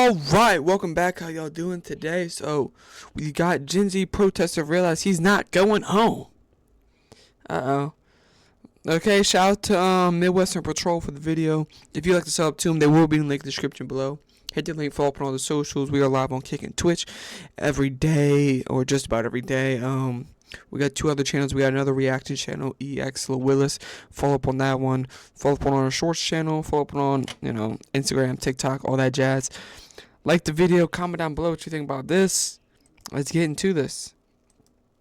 Alright, welcome back. How y'all doing today? So, we got Gen Z protester realize he's not going home. Uh-oh. Okay, shout out to MidwestPatrol for the video. If you'd like to sub up to them, they will be in the link in the description below. Hit the link, follow up on all the socials. We are live on Kick and Twitch every day, or just about every day. We got two other channels. We got another reaction channel, EX Lil Willis. Follow up on that one. Follow up on our shorts channel. Follow up on, Instagram, TikTok, all that jazz. Like the video. Comment down below what you think about this. Let's get into this.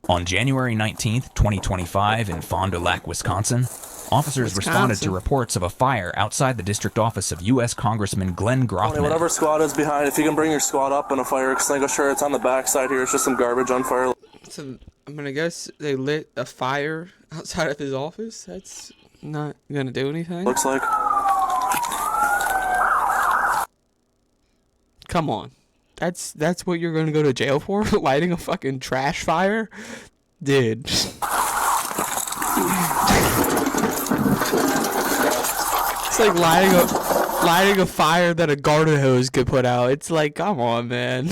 On January 19th, 2025, in Fond du Lac, Wisconsin, officers responded to reports of a fire outside the district office of U.S. Congressman Glenn Grothman. Whatever squad is behind, if you can bring your squad up and a fire extinguisher, it's on the back side here. It's just some garbage on fire. So, I'm gonna guess they lit a fire outside of his office. That's not gonna do anything. Looks like. Come on. That's what you're gonna go to jail for? Lighting a fucking trash fire? Dude. It's like lighting a fire that a garden hose could put out. It's like, come on, man.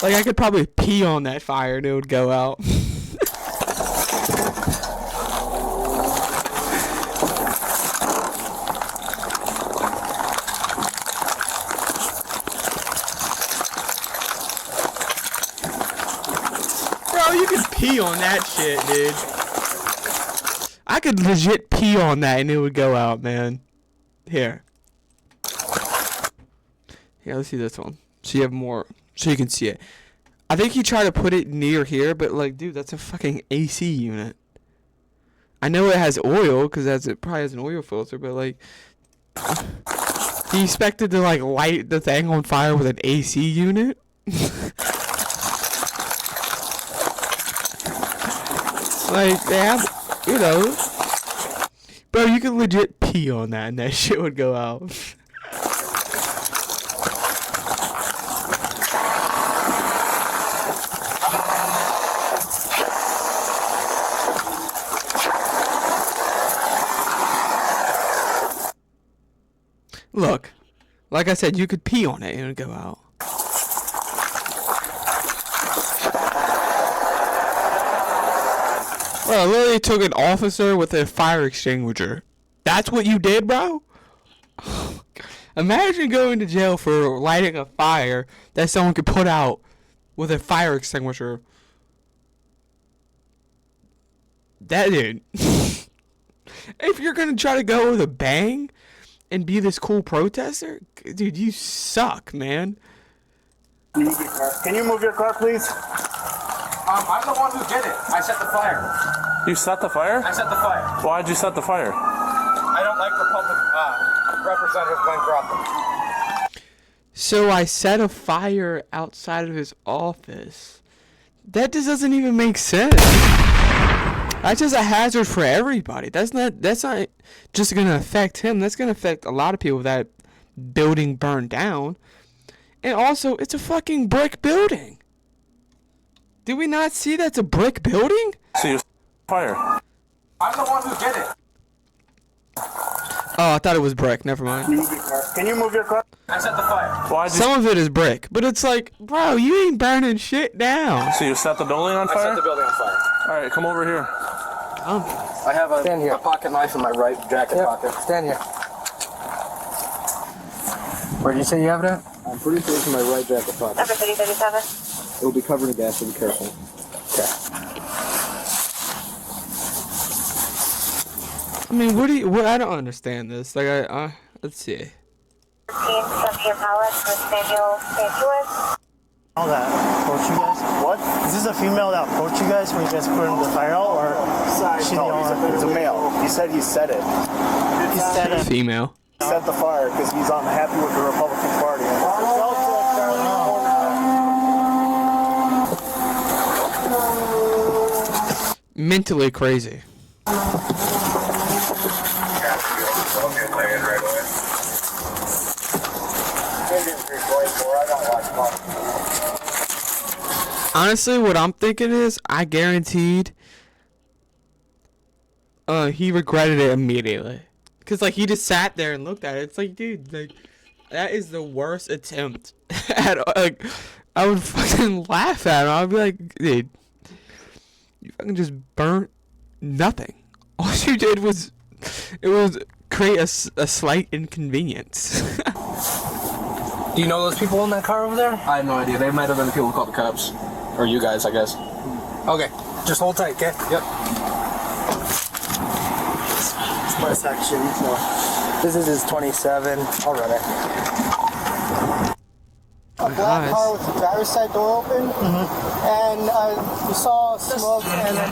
Like, I could probably pee on that fire and it would go out. Bro, you could pee on that shit, dude. I could legit pee on that and it would go out, man. Here. Yeah, let's see this one. So you have more, so you can see it. I think he tried to put it near here, but like, dude, that's a fucking AC unit. I know it has oil, because it probably has an oil filter, but like, he expected to like light the thing on fire with an AC unit? Like, they have, bro, you could legit pee on that and that shit would go out. Look, like I said, you could pee on it and it would go out. Well, I literally took an officer with a fire extinguisher. That's what you did, bro? Imagine going to jail for lighting a fire that someone could put out with a fire extinguisher. That dude. If you're gonna try to go with a bang and be this cool protester, dude, you suck, man. Can you move your car, please? I'm the one who did it. I set the fire. You set the fire? I set the fire. Why'd you set the fire? I don't like Representative Glenn Grothman. So I set a fire outside of his office. That just doesn't even make sense. That's just a hazard for everybody. That's not just gonna affect him. That's gonna affect a lot of people if that building burned down. And also, it's a fucking brick building. Did we not see that's a brick building? So you fire. I'm the one who did it. Oh, I thought it was brick. Never mind. Can you move your car? I set the fire. Some of it is brick, but it's like, bro, you ain't burning shit down. So you set the building on fire? I set the building on fire. Alright, come over here. I have a pocket knife in my right jacket pocket. Stand here. Where did you say you have it at? I'm pretty sure it's in my right jacket pocket. Number 3037. It will be covered in gas, so be careful. Okay. I mean, what I don't understand this. Like, let's see. 13 from your palace with Samuel Santuas. All that approach you guys? What? Is this a female that approached you guys when you guys put in the fire out, or she No, he's a male. He said he set it. he said it? Female. He set the fire because he's unhappy with the Republican Party. Mentally crazy. Honestly, what I'm thinking is, I guaranteed he regretted it immediately. Cause like he just sat there and looked at it. It's like, dude, like that is the worst attempt at like. I would fucking laugh at him. I'd be like, dude, you fucking just burnt nothing. All you did was, it was create a slight inconvenience. Do you know those people in that car over there? I have no idea. They might have been the people who called the cops. Or you guys, I guess. Okay. Just hold tight, okay? Yep. It's my section, so this is his 27. I'll run it. A black car with the driver's side door open, and we saw smoke, and then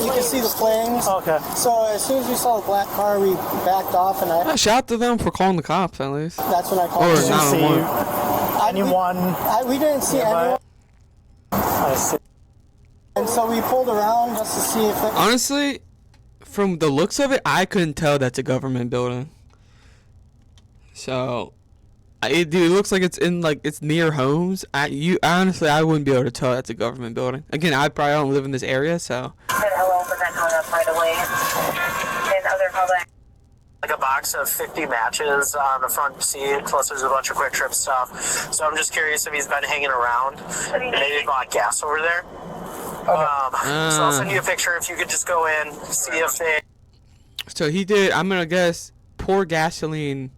you can see the flames. Okay. So as soon as we saw the black car, we backed off, and Shout out to them for calling the cops at least. that's when I called. Or the not police. one. Anyone? We didn't see anyone, I see. and so we pulled around just to see if it. Honestly, from the looks of it, I couldn't tell that's a government building. So, it looks like it's in it's near homes. Honestly, I wouldn't be able to tell that's a government building. Again, I probably don't live in this area, so. Hello, but that hung up right away. And other callback. Like a box of 50 matches on the front seat, plus there's a bunch of Quick Trip stuff. So I'm just curious if he's been hanging around and maybe bought gas over there. So I'll send you a picture if you could just go in, see if they... So he did, I'm gonna guess, pour gasoline,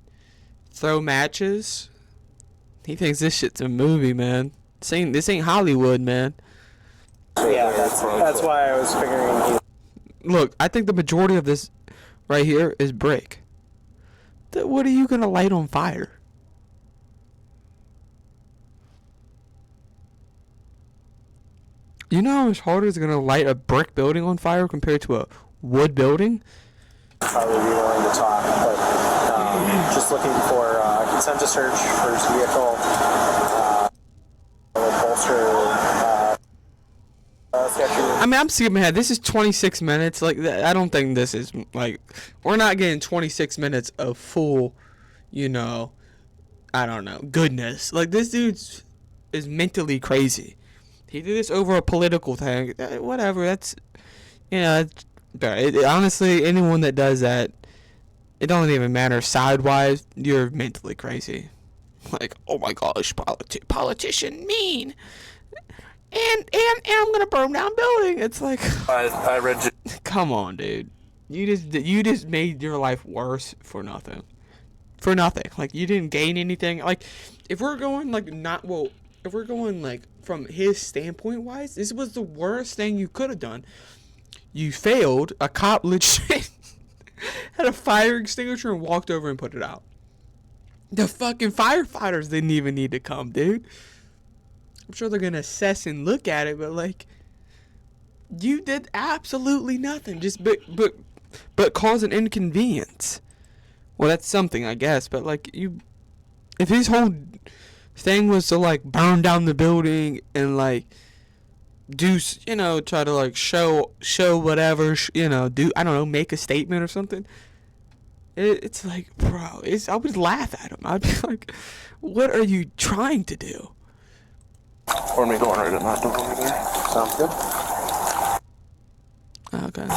throw matches. He thinks this shit's a movie, man. This ain't Hollywood, man. Yeah, that's why I was figuring. Look, I think the majority of this right here is brick. What are you gonna light on fire? You know how much harder it's gonna light a brick building on fire compared to a wood building? Probably be willing to talk, but just looking for consent to search for his vehicle, bolster. I mean, I'm skipping ahead. This is 26 minutes. I don't think this is we're not getting 26 minutes of full, I don't know, goodness. This dude is mentally crazy. He did this over a political thing. Whatever. That's, honestly, anyone that does that, it don't even matter sidewise. You're mentally crazy. Oh my gosh, politician mean. And I'm gonna burn down building. It's I read you. Come on, dude. You just made your life worse for nothing. For nothing. You didn't gain anything. If we're going if we're going from his standpoint wise, this was the worst thing you could have done. You failed. A cop legit had a fire extinguisher and walked over and put it out. The fucking firefighters didn't even need to come, dude. I'm sure they're gonna assess and look at it, but you did absolutely nothing. Just but cause an inconvenience. Well, that's something, I guess. But if his whole thing was to burn down the building and do try to show whatever do, I don't know, make a statement or something. It's bro, I would laugh at him. I'd be like, what are you trying to do? Or me going right in that door over there. Sounds good. Okay.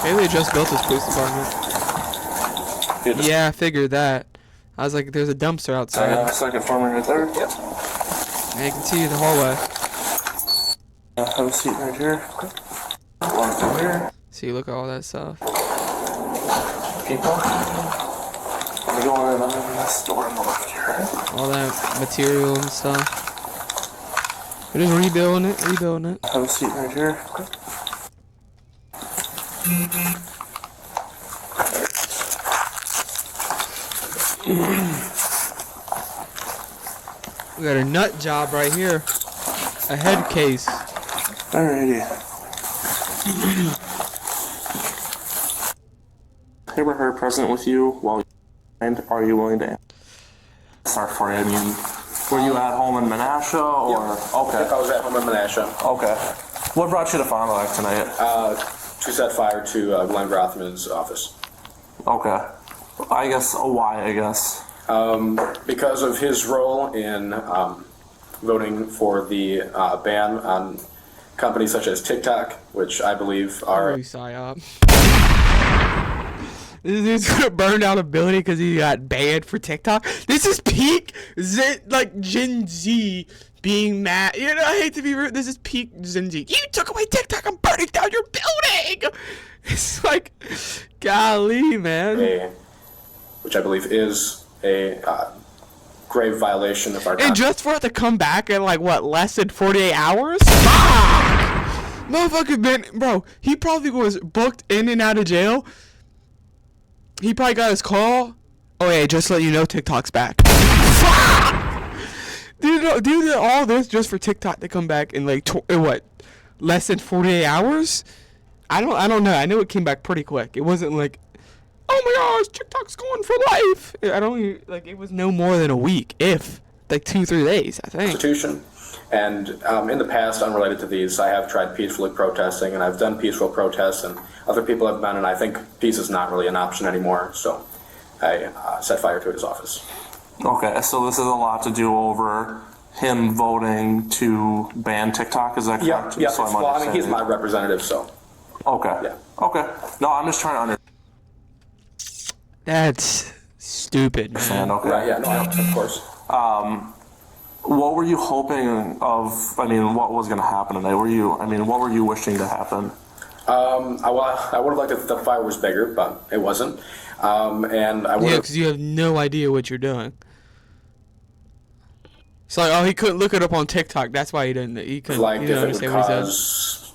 Maybe they just built this police department. Yeah, I figured that. I was like, there's a dumpster outside. Second floor right there. Yep. Yeah, you can see the hallway. Have a seat right here. One over here. See, look at all that stuff. People. I'm going in under this door on the left here. All that material and stuff. We're just rebuilding it. Have a seat right here. We got a nut job right here. A head case. Alrighty. Ever heard present with you while and are you willing to start for you? I mean, were you at home in Menasha or? Yeah. Okay. I was at home in Menasha. Okay. What brought you to Fond du Lac tonight? To set fire to Glenn Grothman's office. Okay. I guess why? I guess. Because of his role in voting for the ban on companies such as TikTok, which I believe are Holy psyop. This dude's burned out a building because he got banned for TikTok. This is peak Gen Z being mad. You know, I hate to be rude. This is peak Gen Z. You took away TikTok. I'm burning down your building. It's like, golly, man. Which I believe is a grave violation of our. And just for it to come back in like what, less than 48 hours? Fuck! Motherfucker, bro. He probably was booked in and out of jail. He probably got his call. Oh yeah, just to let you know, TikTok's back. Dude, all this just for TikTok to come back in like less than 48 hours? I don't know. I know it came back pretty quick. It wasn't like, oh my gosh, TikTok's going for life. I don't even, like, it was no more than a week, if like 2-3 days, I think. Constitution. And in the past, unrelated to these, I have tried peacefully protesting, and I've done peaceful protests, and other people have been, and I think peace is not really an option anymore, so I set fire to his office. Okay, so this is a lot to do over him voting to ban TikTok, is that correct? Yeah. So Well, I mean, he's my representative, so. Okay. Yeah. Okay. No, I'm just trying to understand. That's stupid, man. Okay. Right, yeah, no, of course. What were you hoping of? I mean, what was going to happen today? What were you wishing to happen? I would have liked it if the fire was bigger, but it wasn't. And I would. Yeah, because you have no idea what you're doing. It's like, oh, he couldn't look it up on TikTok. That's why he didn't. He couldn't. Like, He didn't if it understand would what he said. cause,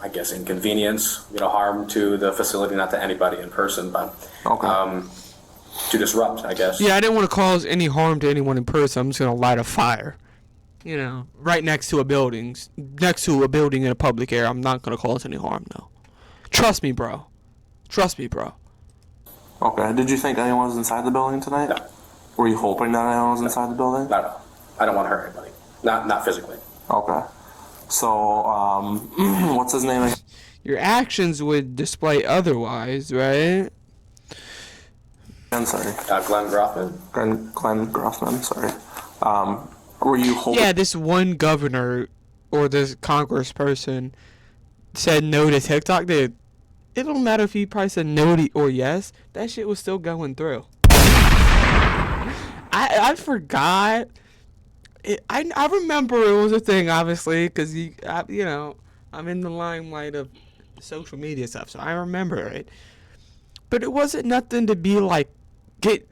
I guess, inconvenience, harm to the facility, not to anybody in person, but to disrupt, I guess. Yeah, I didn't want to cause any harm to anyone in person. I'm just gonna light a fire, right next to a building in a public area. I'm not gonna cause any harm, though. Trust me, bro. Okay. Did you think anyone was inside the building tonight? No. Were you hoping that anyone was inside the building? No. I don't want to hurt anybody. Not physically. Okay. So, what's his name again? Your actions would display otherwise, right? I'm sorry. Glenn Groffman. Glenn Groffman, sorry. Were you hoping... Yeah, this one governor or this congressperson said no to TikTok. Dude, it don't matter if he probably said no or yes. That shit was still going through. I forgot. I remember it was a thing, obviously, because I'm in the limelight of social media stuff, so I remember it. But it wasn't nothing to be like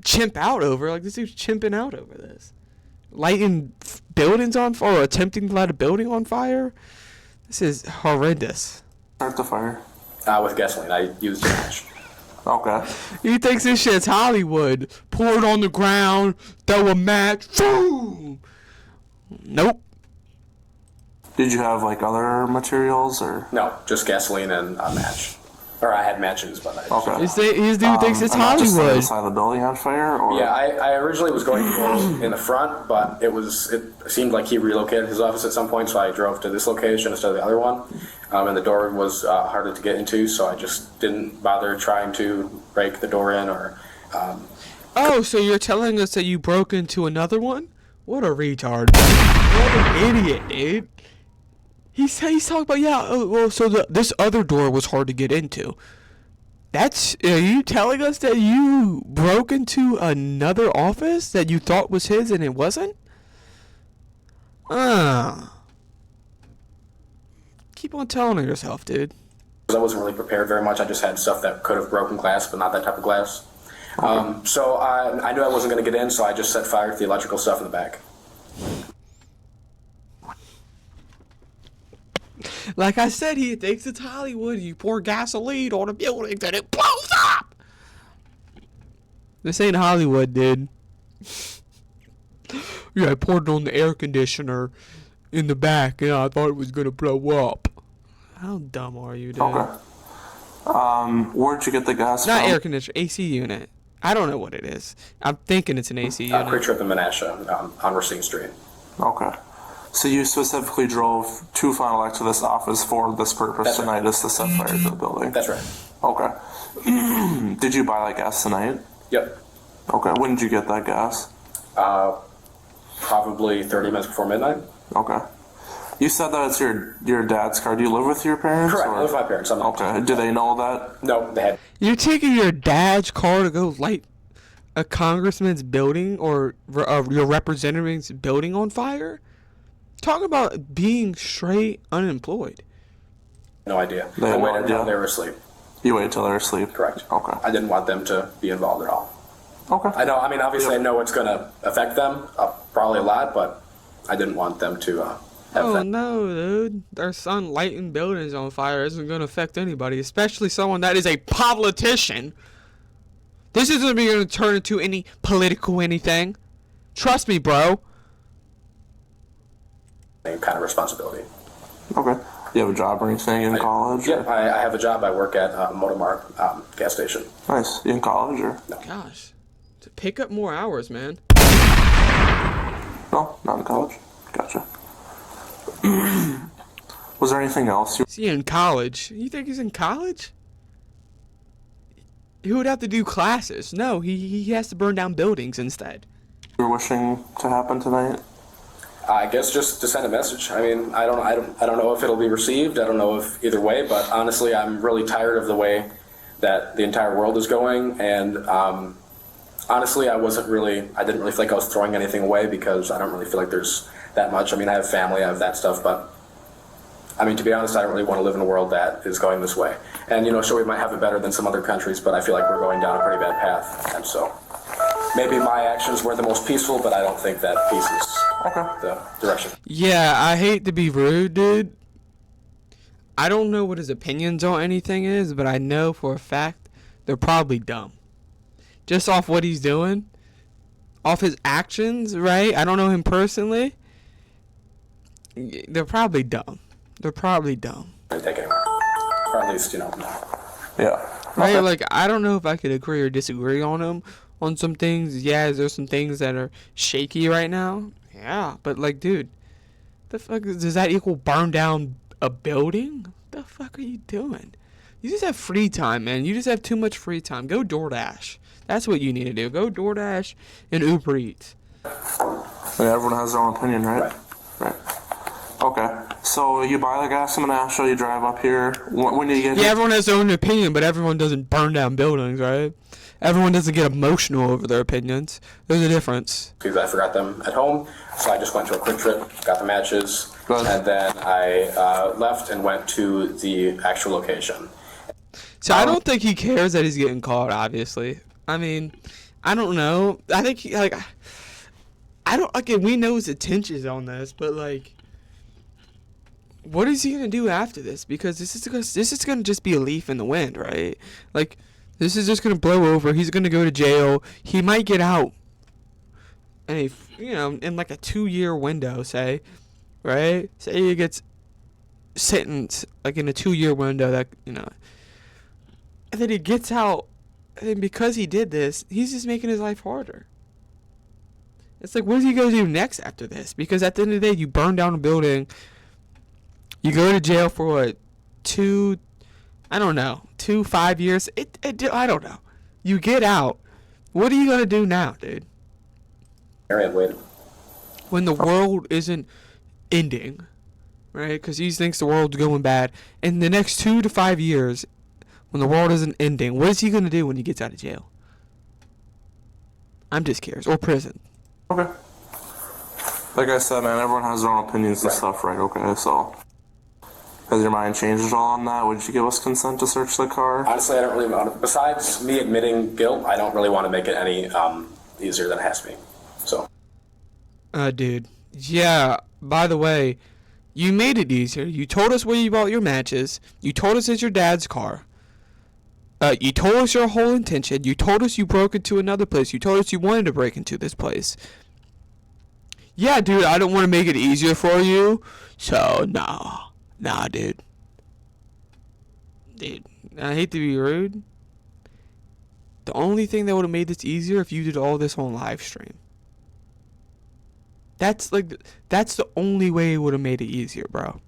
chimp out over. Like, this dude's chimping out over this, lighting buildings on fire, or attempting to light a building on fire. This is horrendous. Start the fire. With gasoline. I used a match. Okay. He thinks this shit's Hollywood. Pour it on the ground, throw a match, boom. Nope. Did you have other materials or? No, just gasoline and a match. Or I had matches, but I. Okay. His dude thinks it's Just Hollywood. the side of the building on fire, or? Yeah, I originally was going to go in the front, but it seemed like he relocated his office at some point, so I drove to this location instead of the other one. And the door was harder to get into, so I just didn't bother trying to break the door in or. Oh, so you're telling us that you broke into another one? What a retard. What an idiot, dude. He's talking about, so this other door was hard to get into. Are you telling us that you broke into another office that you thought was his and it wasn't? Keep on telling yourself, dude. I wasn't really prepared very much. I just had stuff that could have broken glass, but not that type of glass. So I knew I wasn't going to get in, so I just set fire to the electrical stuff in the back. Like I said, he thinks it's Hollywood. You pour gasoline on a building, then it blows up. This ain't Hollywood, dude. Yeah, I poured it on the air conditioner in the back, and I thought it was gonna blow up. How dumb are you, dude? Okay. Where'd you get the gas Not from? air conditioner, AC unit. I don't know what it is. I'm thinking it's an AC unit. Quick Trip in Menasha on Racine Street. Okay. So you specifically drove to Fond du Lac to this office for this purpose That's tonight, just to set fire to the building? That's right. Okay. Did you buy gas tonight? Yep. Okay. When did you get that gas? Probably 30 minutes before midnight. Okay. You said that it's your dad's car. Do you live with your parents? Correct. Or? I live with my parents. I'm not. Okay. Do they know that? No, they had. You're taking your dad's car to go light a congressman's building or your representative's building on fire? Talk about being straight unemployed. No idea. They had I no waited idea? until they were asleep. You waited till they were asleep? Correct. Okay. I didn't want them to be involved at all. Okay. I know. I mean, obviously, I know it's going to affect them probably a lot, but I didn't want them to have Oh that. no, dude. Their son lighting buildings on fire isn't going to affect anybody, especially someone that is a politician. This isn't going to turn into any political anything. Trust me, bro. Kind of responsibility. Okay. You have a job or anything in college? Yeah, I have a job. I work at a Motomart gas station. Nice. You in college or? Gosh. To pick up more hours, man. No, not in college. Gotcha. Was there anything else you Is he in college? You think he's in college? He would have to do classes. No, he has to burn down buildings instead. were wishing to happen tonight? I guess just to send a message. I mean, I don't know if it'll be received. I don't know if either way, but honestly, I'm really tired of the way that the entire world is going. And honestly, I didn't really feel like I was throwing anything away because I don't really feel like there's that much. I mean, I have family, I have that stuff, but I mean, to be honest, I don't really want to live in a world that is going this way. And, sure, we might have it better than some other countries, but I feel like we're going down a pretty bad path. And so maybe my actions were the most peaceful, but I don't think that peace is the direction. Yeah, I hate to be rude, dude. I don't know what his opinions on anything is, but I know for a fact they're probably dumb. Just off what he's doing, off his actions, right? I don't know him personally. They're probably dumb. They're probably dumb. Take it. Or at least, no. Yeah. Right? Like, I don't know if I could agree or disagree on him on some things. Yeah, there's some things that are shaky right now. Yeah, but like, dude, the fuck does that equal burn down a building? What the fuck are you doing? You just have free time, man. You just have too much free time. Go DoorDash. That's what you need to do. Go DoorDash and Uber Eats. Yeah, everyone has their own opinion, right? Right. Okay. So you buy the gas in Menasha, you drive up here. When do you get Yeah, everyone has their own opinion, but everyone doesn't burn down buildings, right? Everyone doesn't get emotional over their opinions. There's a difference. Because I forgot them at home, so I just went to a quick trip, got the matches, and then I left and went to the actual location. So I don't think he cares that he's getting caught, obviously. I mean, I don't know. I think he, like, I don't, like, we know his intentions on this, but like, what is he gonna do after this? Because this is gonna just be a leaf in the wind, right? Like, this is just gonna blow over. He's gonna go to jail. He might get out in in like a 2-year window, say, right? Say he gets sentenced like in a 2-year window, that and then he gets out, and because he did this, he's just making his life harder. It's like, what is he gonna do next after this? Because at the end of the day, you burn down a building. You go to jail for what, 2, 5 years? I don't know. You get out. What are you gonna do now, dude? When the world isn't ending, right? Because he thinks the world's going bad. In the next 2 to 5 years, when the world isn't ending, what is he gonna do when he gets out of jail? I'm just curious. Or prison. Okay. Like I said, man, everyone has their own opinions and stuff, right? Okay, so has your mind changed at all on that? Would you give us consent to search the car? Honestly, I don't really want to. Besides me admitting guilt, I don't really want to make it any easier than it has to be. So. Dude. Yeah, by the way, you made it easier. You told us where you bought your matches. You told us it's your dad's car. You told us your whole intention. You told us you broke into another place. You told us you wanted to break into this place. Yeah, dude, I don't want to make it easier for you. So, nah, dude. Dude, I hate to be rude. The only thing that would have made this easier if you did all this on live stream. That's the only way it would have made it easier, bro.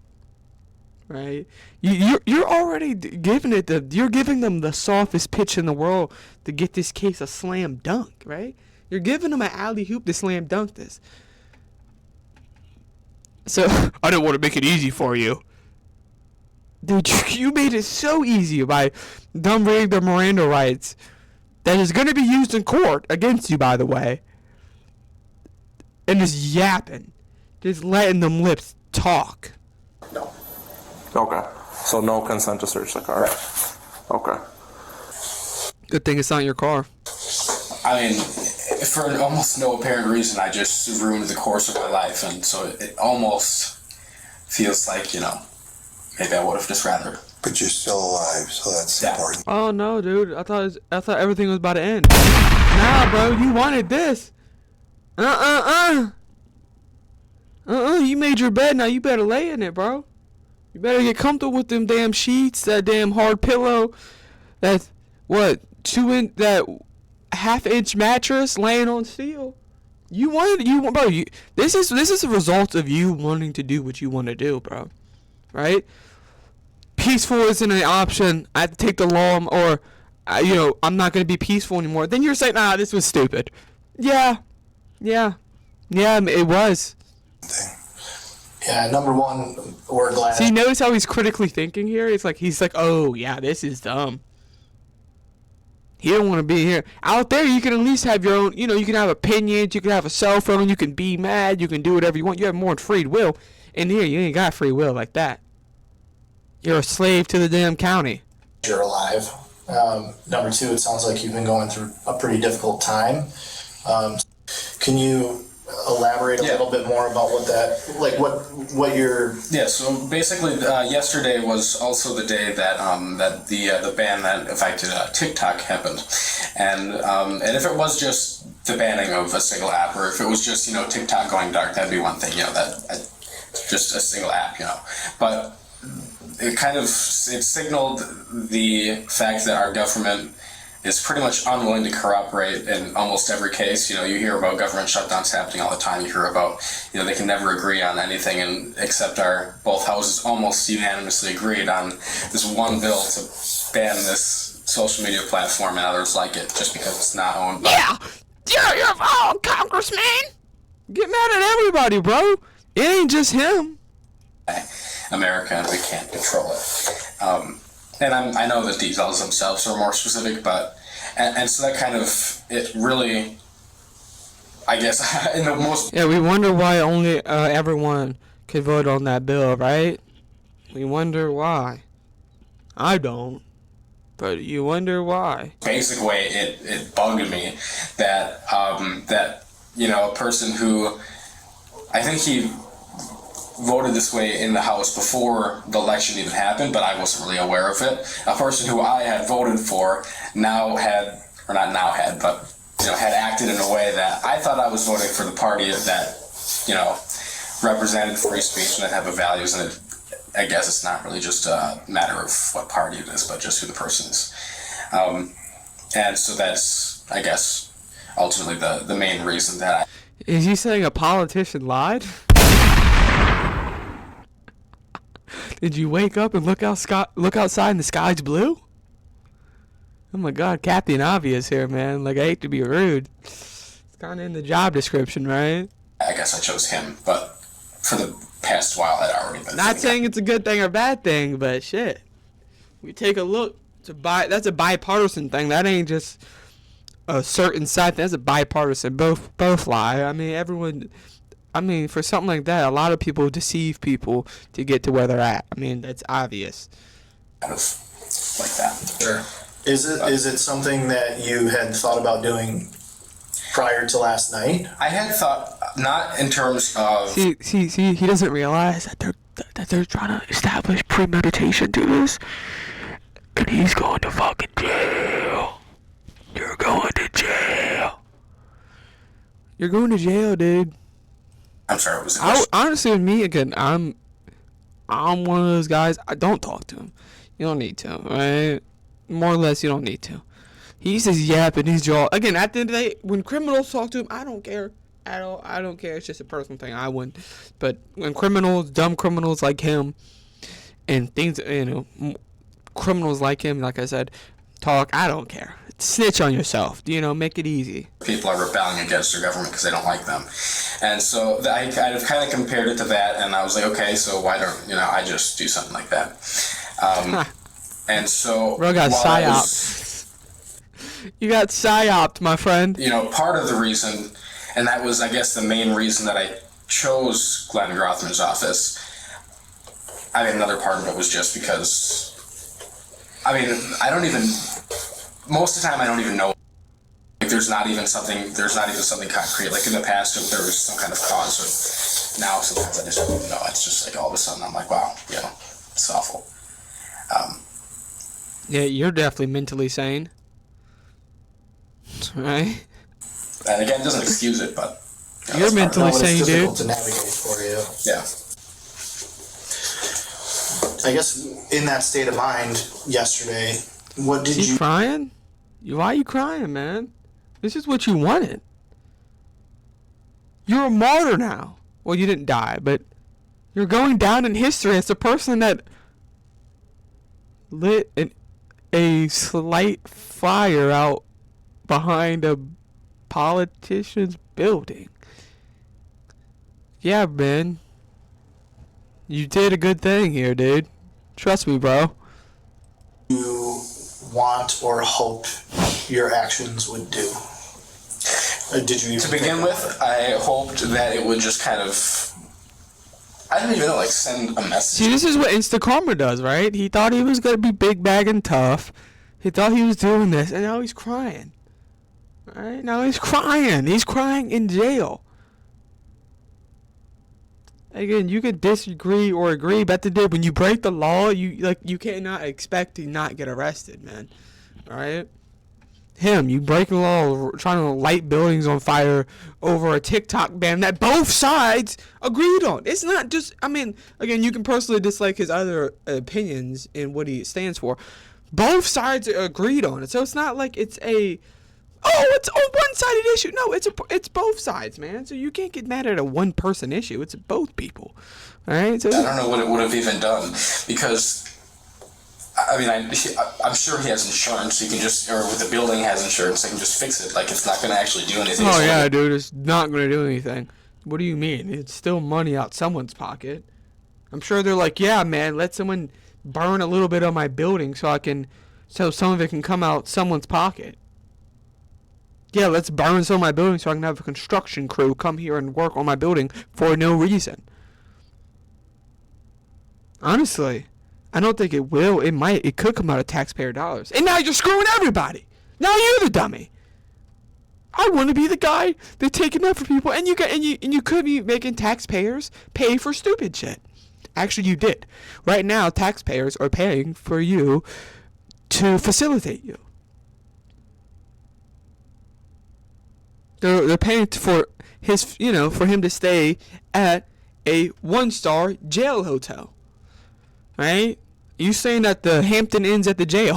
Right? You're already giving you're giving them the softest pitch in the world to get this case a slam dunk, right? You're giving them an alley-oop to slam dunk this. So, I didn't want to make it easy for you. Dude, you made it so easy by dumbing the Miranda rights that is going to be used in court against you, by the way. And just yapping. Just letting them lips talk. No. Okay. So no consent to search the car. Right. Okay. Good thing it's not your car. I mean, for almost no apparent reason, I just ruined the course of my life, and so it almost feels like, maybe I would have just rather. But you're still alive, so that's important. Oh no, dude! I thought everything was about to end. Nah, bro, you wanted this. You made your bed. Now you better lay in it, bro. You better get comfortable with them damn sheets, that damn hard pillow, that that half-inch mattress laying on steel. This is a result of you wanting to do what you want to do, bro. Right? Peaceful isn't an option. I have to take the law, or I'm not gonna be peaceful anymore. Then you're saying, this was stupid. Yeah, it was. Yeah, number one, we're glad. See, notice how he's critically thinking here? He's like, oh, yeah, this is dumb. He don't want to be here. Out there, you can at least have your own, you can have opinions, you can have a cell phone, you can be mad, you can do whatever you want. You have more free will. In here, you ain't got free will like that. You're a slave to the damn county. You're alive. Number two, it sounds like you've been going through a pretty difficult time. Can you elaborate a little bit more about what you're... Yeah, so basically yesterday was also the day that that the ban that affected TikTok happened. And if it was just the banning of a single app, or if it was just, TikTok going dark, that'd be one thing, just a single app, But it signaled the fact that our government is pretty much unwilling to cooperate in almost every case. You hear about government shutdowns happening all the time. You hear about, they can never agree on anything, and except both houses almost unanimously agreed on this one bill to ban this social media platform and others like it, just because it's not owned by... Yeah, you're wrong, Congressman! Get mad at everybody, bro! It ain't just him. America, and we can't control it. And I know the details themselves are more specific, but and so that kind of, it really, I guess, in the most... Yeah, we wonder why only everyone could vote on that bill, right? We wonder why. I don't, but you wonder why. Basic way it bugged me that a person who, I think he voted this way in the House before the election even happened, but I wasn't really aware of it. A person who I had voted for had acted in a way that I thought I was voting for the party that, represented free speech and that have values, and I guess it's not really just a matter of what party it is, but just who the person is. And so that's, I guess, ultimately the main reason that Is he saying a politician lied? Did you wake up and look outside and the sky's blue? Oh my God, Captain Obvious here, man. I hate to be rude. It's kind of in the job description, right? I guess I chose him, but for the past while I'd already been... Not saying it's a good thing or bad thing, but shit. We take a look. That's a bipartisan thing. That ain't just a certain side. That's a bipartisan. Both lie. For something like that, a lot of people deceive people to get to where they're at. That's obvious. Kind of like that. Sure. Is it something that you had thought about doing prior to last night? I had thought, not in terms of... See, he doesn't realize that they're trying to establish premeditation to this. And he's going to fucking jail. You're going to jail. You're going to jail, dude. I'm sorry, it was... Honestly, with me, again, I'm one of those guys, I don't talk to him. You don't need to, right? More or less, you don't need to. He's just yapping his jaw. Again, at the end of the day, when criminals talk to him, I don't care at all. I don't care. It's just a personal thing. I wouldn't. But when dumb criminals like him, and things, criminals like him, like I said, talk, I don't care. snitch on yourself. You know, make it easy. People are rebelling against their government because they don't like them. And so I kind of compared it to that, and I was like, okay, so why don't, I just do something like that. And so... Bro got psyoped. You got psyoped, my friend. Part of the reason, and that was, I guess, the main reason that I chose Glenn Grothman's office. I mean, another part of it was just because... most of the time I don't even know. Like, there's not even something concrete. Like in the past, if there was some kind of cause, but now sometimes I just don't even know. It's just like all of a sudden I'm like, wow, it's awful. Yeah, you're definitely mentally sane. Right? And again, it doesn't excuse it, but... You're mentally sane, it's difficult dude. to navigate for you. Yeah. I guess in that state of mind yesterday, what did you... crying? Why are you crying, man? This is what you wanted. You're a martyr now. Well, you didn't die, but you're going down in history as the person that lit a slight fire out behind a politician's building. Yeah, man. You did a good thing here, dude. Trust me, bro. You want or hope your actions would do? Did you even to begin with, I hoped that it would just kind of... I didn't even know, like, send a message. See, this is what Insta Karma does, right? He thought he was going to be big bag and tough. He thought he was doing this, and now he's crying. Right? Now he's crying. He's crying in jail. Again, you could disagree or agree, but at the day when you break the law, you cannot expect to not get arrested, man. All right? You breaking the law, trying to light buildings on fire over a TikTok ban that both sides agreed on. It's not just, again, you can personally dislike his other opinions and what he stands for. Both sides agreed on it, so it's not like it's a one-sided issue. No, it's both sides, man. So you can't get mad at a one-person issue. It's both people. All right. So I don't know what it would have even done because, I'm sure he has insurance. He can just, or with the building has insurance, they can just fix it. Like it's not going to actually do anything. Oh yeah, dude, it's not going to do anything. What do you mean? It's still money out someone's pocket. I'm sure they're like, yeah, man, let someone burn a little bit of my building so some of it can come out someone's pocket. Yeah, let's burn some of my building so I can have a construction crew come here and work on my building for no reason. Honestly, I don't think it will. It could come out of taxpayer dollars. And now you're screwing everybody. Now you're the dummy. I want to be the guy that's taking up for people, and you could be making taxpayers pay for stupid shit. Actually, you did. Right now, taxpayers are paying for you to facilitate you. They're paying for for him to stay at a 1-star jail hotel. Right? You saying that the Hampton Inn's at the jail?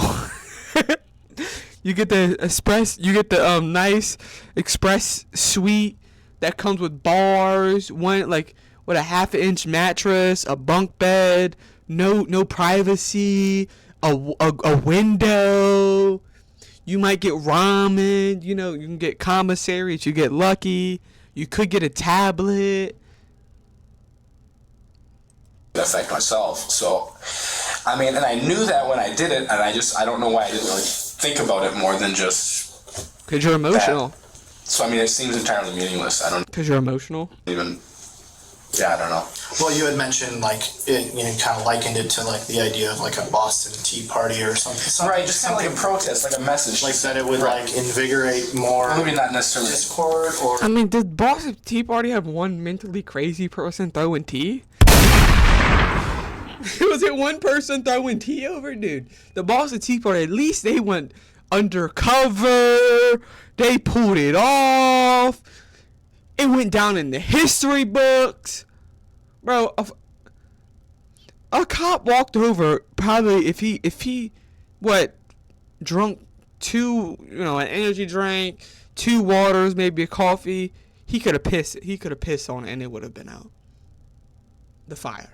You get the nice express suite that comes with bars, with a 1/2-inch mattress, a bunk bed, no privacy, a window. You might get ramen, you can get commissary if you get lucky. You could get a tablet. Affect myself. So, and I knew that when I did it, and I don't know why I didn't really think about it more than just... Because you're emotional. That. So, it seems entirely meaningless. I don't... Because you're emotional? Yeah, I don't know. Well, you had mentioned, kind of likened it to, the idea of, a Boston Tea Party or something. Right, just kind of like a protest, like a message. Like that it would, invigorate more... Maybe not necessarily. ...discord or... Did Boston Tea Party have one mentally crazy person throwing tea? Was it one person throwing tea over? Dude, the Boston Tea Party, at least they went undercover. They pulled it off. It went down in the history books. Bro, a cop walked over, probably if he drunk an energy drink, 2 waters, maybe a coffee, he could have pissed on it and it would have been out. The fire.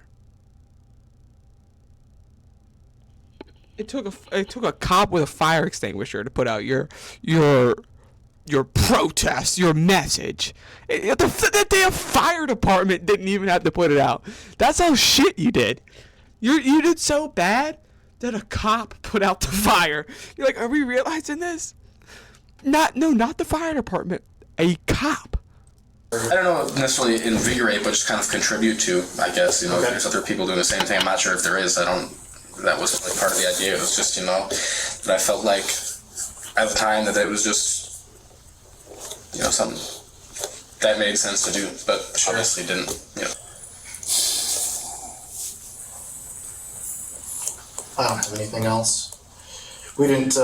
It took a cop with a fire extinguisher to put out your protest, your message. The damn fire department didn't even have to put it out. That's how shit you did. You did so bad that a cop put out the fire. You're like, are we realizing this? Not the fire department. A cop. I don't know necessarily invigorate, but just kind of contribute to, I guess, if there's other people doing the same thing. I'm not sure if there is. That wasn't really part of the idea. It was just, that I felt like at the time that it was just, something that made sense to do, but obviously didn't, I don't have anything else. We didn't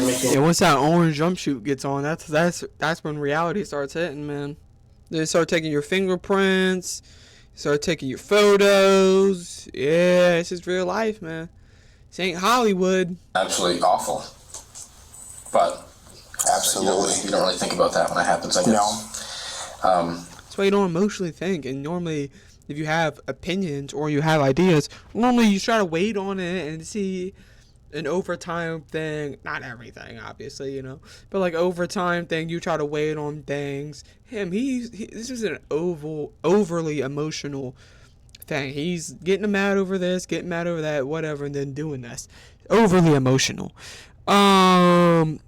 make any. Yeah, once that orange jumpsuit gets on, that's when reality starts hitting, man. They start taking your fingerprints, start taking your photos. Yeah, it's just real life, man. This ain't Hollywood. Absolutely awful. But Absolutely. you don't really think about that when it happens, I guess. No. That's why you don't emotionally think. And normally, if you have opinions or you have ideas, normally you try to wait on it and see an overtime thing. Not everything, obviously, but like overtime thing, you try to wait on things. This is an overly emotional thing. He's getting mad over this, getting mad over that, whatever, and then doing this. Overly emotional.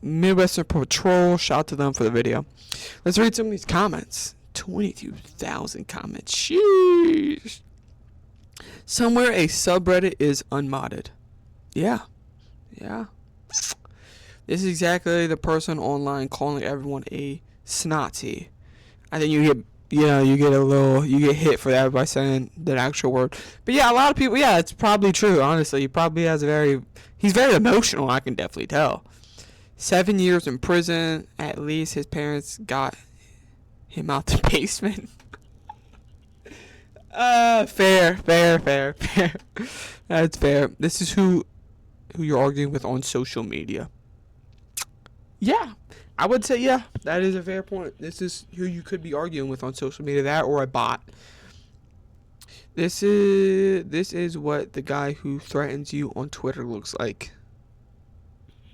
Midwestern Patrol, shout out to them for the video. Let's read some of these comments. 22,000 comments. Sheesh. Somewhere a subreddit is unmodded. Yeah. This is exactly the person online calling everyone a snotty. I think you get hit for that by saying that actual word. But yeah, a lot of people, it's probably true, honestly. He probably has he's very emotional, I can definitely tell. 7 years in prison, at least his parents got him out the basement. Fair. That's fair. This is who you're arguing with on social media. Yeah, I would say that is a fair point. This is who you could be arguing with on social media, that or a bot. This is what the guy who threatens you on Twitter looks like.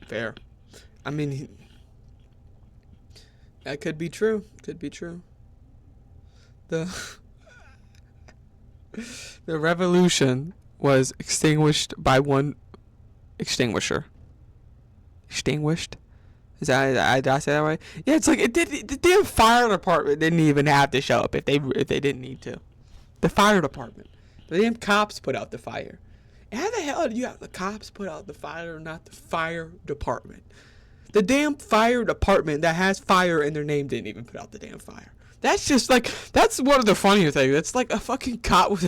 Fair. I mean, that could be true. The revolution was extinguished by one extinguisher. Extinguished? Did I say that right? Yeah, it's like the damn fire department didn't even have to show up if they didn't need to. The fire department. The damn cops put out the fire. How the hell do you have the cops put out the fire, not the fire department? The damn fire department that has fire in their name didn't even put out the damn fire. That's just like, that's one of the funnier things. It's like a fucking cop with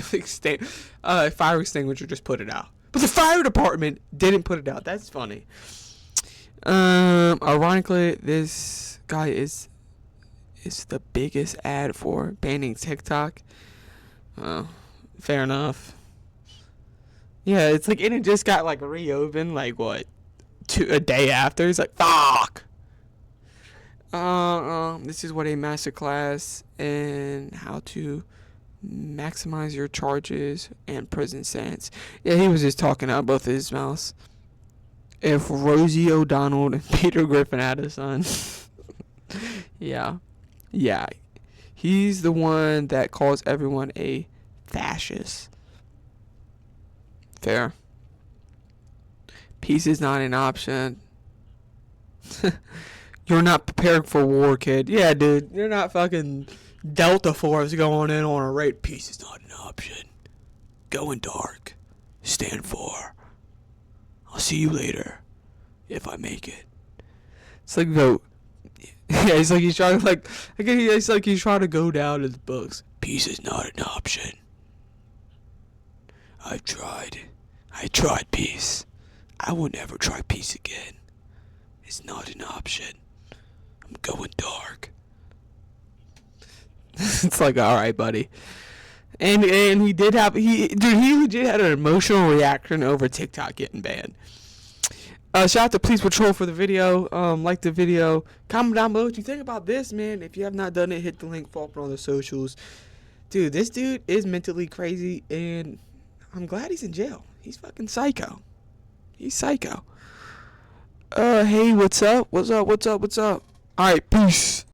a fire extinguisher just put it out. But the fire department didn't put it out. That's funny. Ironically, this guy is the biggest ad for banning TikTok. Fair enough. Yeah, it's like, and it just got like reopened like a day after. He's like, fuck. This is what a masterclass in how to maximize your charges and prison sentence. Yeah, he was just talking out both of his mouths. If Rosie O'Donnell and Peter Griffin had a son. Yeah. He's the one that calls everyone a fascist. Fair. Peace is not an option. You're not prepared for war, kid. Yeah, dude. You're not fucking Delta Force going in on a raid. Peace is not an option. Going dark. Stand for. I'll see you later. If I make it. It's like vote. Yeah, it's like he's trying to it's like he's trying to go down to the books. Peace is not an option. I tried peace. I will never try peace again. It's not an option. I'm going dark. It's like, alright, buddy. And he legit had an emotional reaction over TikTok getting banned. Shout out to Police Patrol for the video. Like the video. Comment down below what you think about this, man. If you have not done it, hit the link, follow up on the socials. Dude, this dude is mentally crazy, and I'm glad he's in jail. He's fucking psycho. He's psycho. Hey, what's up? What's up? Alright, peace.